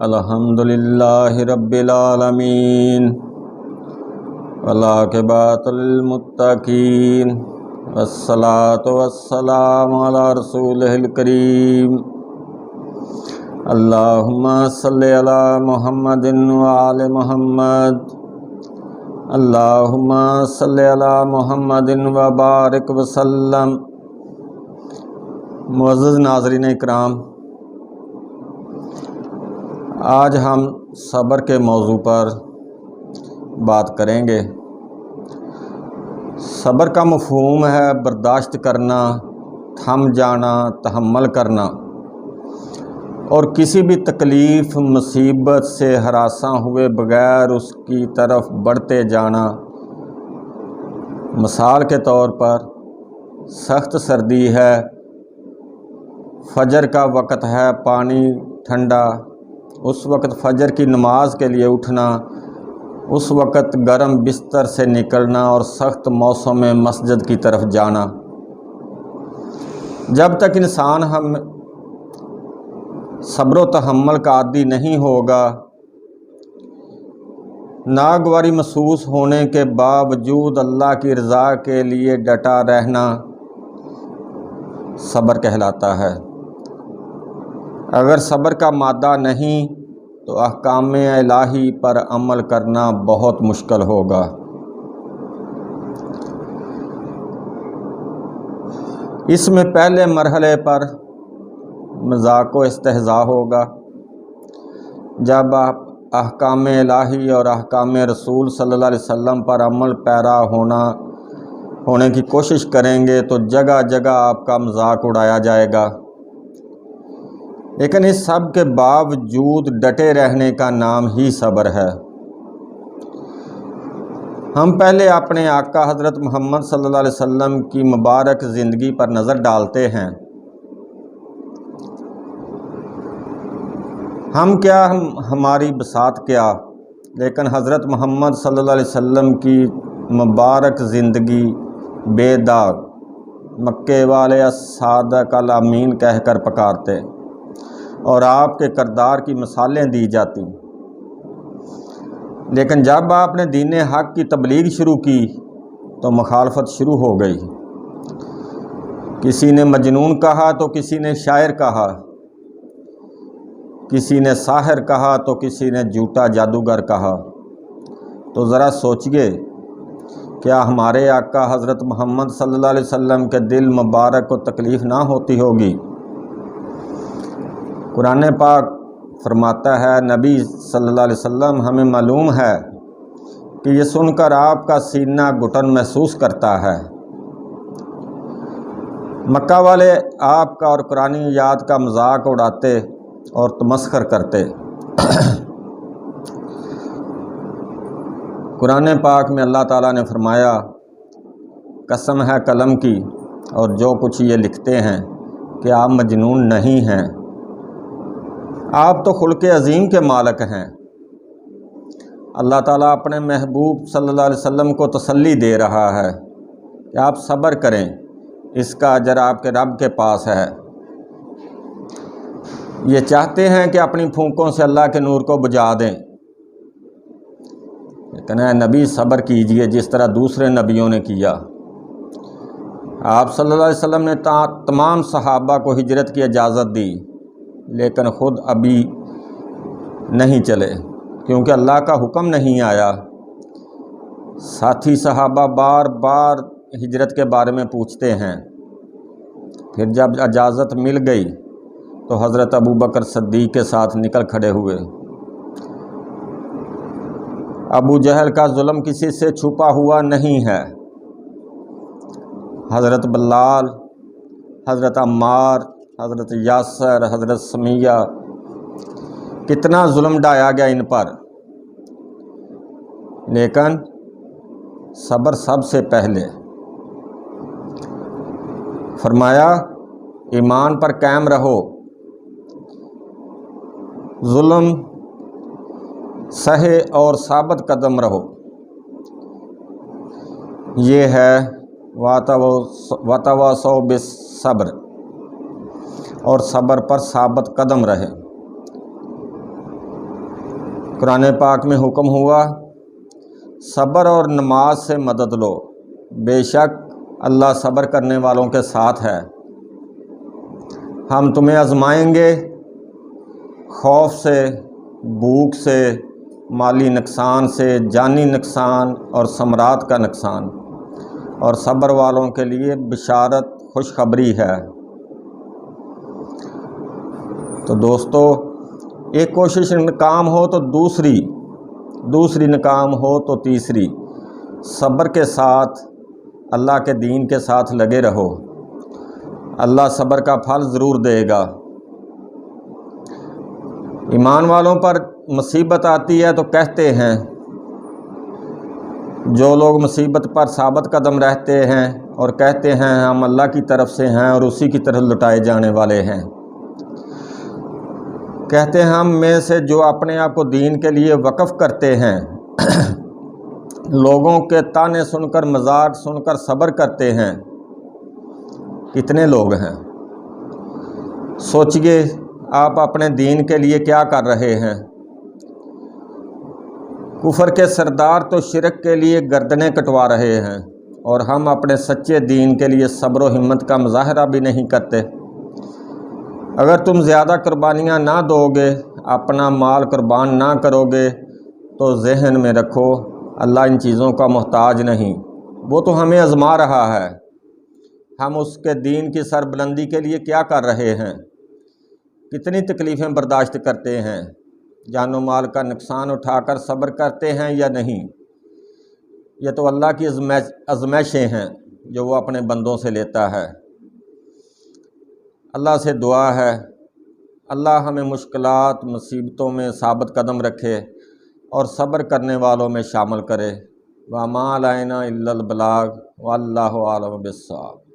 الحمدللہ رب العالمین والعاقبۃ للمتقین والصلاۃ والسلام علی رسولہ الکریم اللہم صلی علی محمد وآل محمد اللہم صلی علی محمد وبارک وسلم۔ معزز ناظرین اکرام، آج ہم صبر کے موضوع پر بات کریں گے۔ صبر کا مفہوم ہے برداشت کرنا، تھم جانا، تحمل کرنا اور کسی بھی تکلیف مصیبت سے ہراساں ہوئے بغیر اس کی طرف بڑھتے جانا۔ مثال کے طور پر سخت سردی ہے، فجر کا وقت ہے، پانی ٹھنڈا، اس وقت فجر کی نماز کے لیے اٹھنا، اس وقت گرم بستر سے نکلنا اور سخت موسم میں مسجد کی طرف جانا۔ جب تک انسان ہم صبر و تحمل کا عادی نہیں ہوگا، ناگواری محسوس ہونے کے باوجود اللہ کی رضا کے لیے ڈٹا رہنا صبر کہلاتا ہے۔ اگر صبر کا مادہ نہیں تو احکام الہی پر عمل کرنا بہت مشکل ہوگا۔ اس میں پہلے مرحلے پر مذاق و استہزاء ہوگا۔ جب آپ احکام الہی اور احکام رسول صلی اللہ علیہ وسلم پر عمل پیرا ہونے کی کوشش کریں گے تو جگہ جگہ آپ کا مذاق اڑایا جائے گا، لیکن اس سب کے باوجود ڈٹے رہنے کا نام ہی صبر ہے۔ ہم پہلے اپنے آقا حضرت محمد صلی اللہ علیہ وسلم کی مبارک زندگی پر نظر ڈالتے ہیں۔ ہماری بساط کیا، لیکن حضرت محمد صلی اللہ علیہ وسلم کی مبارک زندگی بے داغ، مکے والے الصادق الامین کہہ کر پکارتے اور آپ کے کردار کی مثالیں دی جاتی، لیکن جب آپ نے دین حق کی تبلیغ شروع کی تو مخالفت شروع ہو گئی۔ کسی نے مجنون کہا تو کسی نے شاعر کہا، کسی نے ساحر کہا تو کسی نے جھوٹا جادوگر کہا۔ تو ذرا سوچئے، کیا ہمارے آقا حضرت محمد صلی اللہ علیہ وسلم کے دل مبارک کو تکلیف نہ ہوتی ہوگی؟ قرآن پاک فرماتا ہے، نبی صلی اللہ علیہ وسلم ہمیں معلوم ہے کہ یہ سن کر آپ کا سینہ گھٹن محسوس کرتا ہے۔ مکہ والے آپ کا اور قرآن یاد کا مذاق اڑاتے اور تمسخر کرتے۔ قرآن پاک میں اللہ تعالیٰ نے فرمایا، قسم ہے قلم کی اور جو کچھ یہ لکھتے ہیں کہ آپ مجنون نہیں ہیں، آپ تو خلق عظیم کے مالک ہیں۔ اللہ تعالیٰ اپنے محبوب صلی اللہ علیہ وسلم کو تسلی دے رہا ہے کہ آپ صبر کریں، اس کا اجر آپ کے رب کے پاس ہے۔ یہ چاہتے ہیں کہ اپنی پھونکوں سے اللہ کے نور کو بجھا دیں، لیکن اے نبی صبر کیجئے جس طرح دوسرے نبیوں نے کیا۔ آپ صلی اللہ علیہ وسلم نے تمام صحابہ کو ہجرت کی اجازت دی، لیکن خود ابھی نہیں چلے کیونکہ اللہ کا حکم نہیں آیا۔ ساتھی صحابہ بار بار ہجرت کے بارے میں پوچھتے ہیں، پھر جب اجازت مل گئی تو حضرت ابوبکر صدیق کے ساتھ نکل کھڑے ہوئے۔ ابو جہل کا ظلم کسی سے چھپا ہوا نہیں ہے۔ حضرت بلال، حضرت عمار، حضرت یاسر، حضرت سمیہ، کتنا ظلم ڈھایا گیا ان پر، لیکن صبر سب سے پہلے۔ فرمایا، ایمان پر قائم رہو، ظلم سہے اور ثابت قدم رہو۔ یہ ہے وَتَوَاصَوْا بِالصَّبْرِ، اور صبر پر ثابت قدم رہے۔ قرآن پاک میں حکم ہوا صبر اور نماز سے مدد لو، بے شک اللہ صبر کرنے والوں کے ساتھ ہے۔ ہم تمہیں آزمائیں گے خوف سے، بھوک سے، مالی نقصان سے، جانی نقصان اور ثمرات کا نقصان، اور صبر والوں کے لیے بشارت خوشخبری ہے۔ تو دوستو، ایک کوشش ناکام ہو تو دوسری ناکام ہو تو تیسری، صبر کے ساتھ اللہ کے دین کے ساتھ لگے رہو، اللہ صبر کا پھل ضرور دے گا۔ ایمان والوں پر مصیبت آتی ہے تو کہتے ہیں، جو لوگ مصیبت پر ثابت قدم رہتے ہیں اور کہتے ہیں ہم اللہ کی طرف سے ہیں اور اسی کی طرف لٹائے جانے والے ہیں، کہتے ہیں ہم میں سے جو اپنے آپ کو دین کے لیے وقف کرتے ہیں، لوگوں کے تانے سن کر، مذاق سن کر صبر کرتے ہیں، کتنے لوگ ہیں؟ سوچئے آپ اپنے دین کے لیے کیا کر رہے ہیں؟ کفر کے سردار تو شرک کے لیے گردنیں کٹوا رہے ہیں، اور ہم اپنے سچے دین کے لیے صبر و ہمت کا مظاہرہ بھی نہیں کرتے۔ اگر تم زیادہ قربانیاں نہ دو گے، اپنا مال قربان نہ کرو گے، تو ذہن میں رکھو اللہ ان چیزوں کا محتاج نہیں، وہ تو ہمیں آزما رہا ہے۔ ہم اس کے دین کی سربلندی کے لیے کیا کر رہے ہیں؟ کتنی تکلیفیں برداشت کرتے ہیں؟ جان و مال کا نقصان اٹھا کر صبر کرتے ہیں یا نہیں؟ یہ تو اللہ کی آزمائشیں ہیں جو وہ اپنے بندوں سے لیتا ہے۔ اللہ سے دعا ہے اللہ ہمیں مشکلات مصیبتوں میں ثابت قدم رکھے اور صبر کرنے والوں میں شامل کرے۔ وَمَا عَلَيْنَا إِلَّا الْبَلَاغُ وَاللَّهُ أَعْلَمُ بِالصَّوَابِ۔